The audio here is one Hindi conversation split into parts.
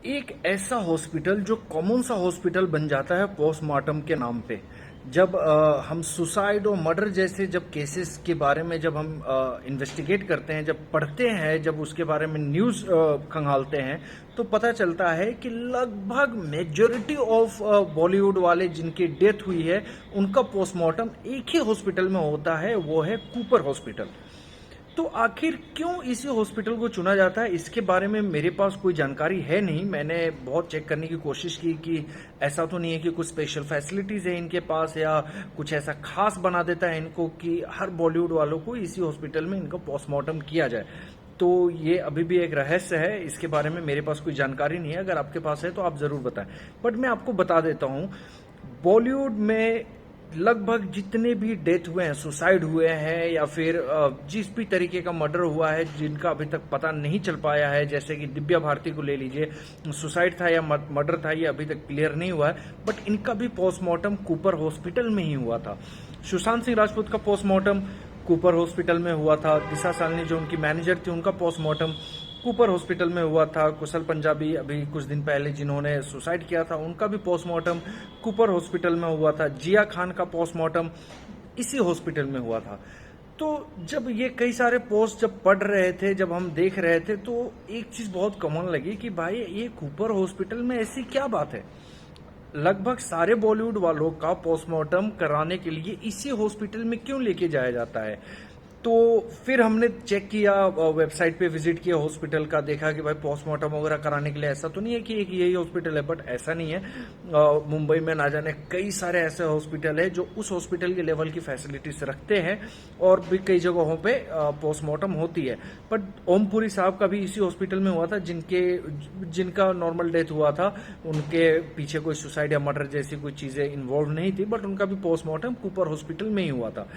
एक ऐसा हॉस्पिटल जो कॉमन सा हॉस्पिटल बन जाता है पोस्टमार्टम के नाम पे। जब हम सुसाइड और मर्डर जैसे जब केसेस के बारे में जब हम इन्वेस्टिगेट करते हैं, जब पढ़ते हैं, जब उसके बारे में न्यूज़ खंगालते हैं, तो पता चलता है कि लगभग मेजॉरिटी ऑफ बॉलीवुड वाले जिनकी डेथ हुई है उनका पोस्टमार्टम एक ही हॉस्पिटल में होता है, वो है कूपर हॉस्पिटल। तो आखिर क्यों इसी हॉस्पिटल को चुना जाता है, इसके बारे में मेरे पास कोई जानकारी है नहीं। मैंने बहुत चेक करने की कोशिश की कि ऐसा तो नहीं है कि कुछ स्पेशल फैसिलिटीज है इनके पास या कुछ ऐसा खास बना देता है इनको कि हर बॉलीवुड वालों को इसी हॉस्पिटल में इनका पोस्टमार्टम किया जाए। तो ये अभी भी एक रहस्य है, इसके बारे में मेरे पास कोई जानकारी नहीं है। अगर आपके पास है तो आप जरूर बताएं। बट मैं आपको बता देता हूं, बॉलीवुड में लगभग जितने भी डेथ हुए हैं, सुसाइड हुए हैं या फिर जिस भी तरीके का मर्डर हुआ है जिनका अभी तक पता नहीं चल पाया है, जैसे कि दिव्या भारती को ले लीजिए, सुसाइड था या मर्डर था ये अभी तक क्लियर नहीं हुआ है, बट इनका भी पोस्टमार्टम कूपर हॉस्पिटल में ही हुआ था। सुशांत सिंह राजपूत का पोस्टमार्टम कूपर हॉस्पिटल में हुआ था। दिशा सालनी जो उनकी मैनेजर थी उनका पोस्टमार्टम कूपर हॉस्पिटल में हुआ था। कुशल पंजाबी अभी कुछ दिन पहले जिन्होंने सुसाइड किया था उनका भी पोस्टमार्टम कूपर हॉस्पिटल में हुआ था। जिया खान का पोस्टमार्टम इसी हॉस्पिटल में हुआ था। तो जब ये कई सारे पोस्ट जब पढ़ रहे थे, जब हम देख रहे थे, तो एक चीज बहुत कॉमन लगी कि भाई ये कूपर हॉस्पिटल में ऐसी क्या बात है। लगभग सारे बॉलीवुड वालों का पोस्टमार्टम कराने के लिए इसी हॉस्पिटल में क्यों लेके जाया जाता है। तो फिर हमने चेक किया, वेबसाइट पे विजिट किया हॉस्पिटल का, देखा कि भाई पोस्टमार्टम वगैरह कराने के लिए ऐसा तो नहीं है कि एक यही हॉस्पिटल है, बट ऐसा नहीं है। मुंबई में ना जाने कई सारे ऐसे हॉस्पिटल है जो उस हॉस्पिटल के लेवल की फैसिलिटीज रखते हैं और भी कई जगहों पे पोस्टमार्टम होती है। बट ओमपुरी साहब का भी इसी हॉस्पिटल में हुआ था, जिनका नॉर्मल डेथ हुआ था। उनके पीछे कोई सुसाइड या मर्डर जैसी कोई चीजें इन्वॉल्व नहीं थी, बट उनका भी पोस्टमार्टम कूपर हॉस्पिटल में ही हुआ था।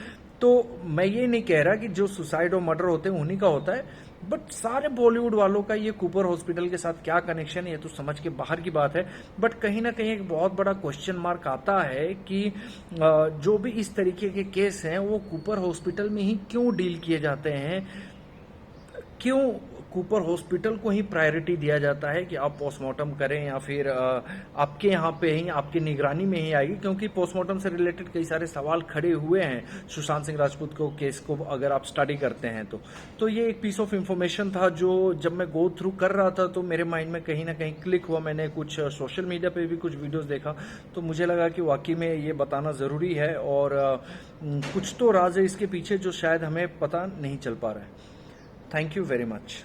तो मैं ये नहीं कह रहा कि जो सुसाइड और मर्डर होते हैं उन्हीं का होता है, बट सारे बॉलीवुड वालों का ये कूपर हॉस्पिटल के साथ क्या कनेक्शन है ये तो समझ के बाहर की बात है। बट कहीं ना कहीं एक बहुत बड़ा क्वेश्चन मार्क आता है कि जो भी इस तरीके के केस हैं वो कूपर हॉस्पिटल में ही क्यों डील किए जाते हैं, क्यों कूपर हॉस्पिटल को ही प्रायोरिटी दिया जाता है कि आप पोस्टमार्टम करें, या फिर आपके यहाँ पे ही आपकी निगरानी में ही आएगी। क्योंकि पोस्टमार्टम से रिलेटेड कई सारे सवाल खड़े हुए हैं सुशांत सिंह राजपूत को केस को अगर आप स्टडी करते हैं तो ये एक पीस ऑफ इंफॉर्मेशन था जो जब मैं गो थ्रू कर रहा था तो मेरे माइंड में कहीं ना कहीं क्लिक हुआ। मैंने कुछ सोशल मीडिया पे भी कुछ वीडियोस देखा तो मुझे लगा कि वाकई में ये बताना ज़रूरी है और कुछ तो राज है इसके पीछे जो शायद हमें पता नहीं चल पा रहा है। Thank you very much.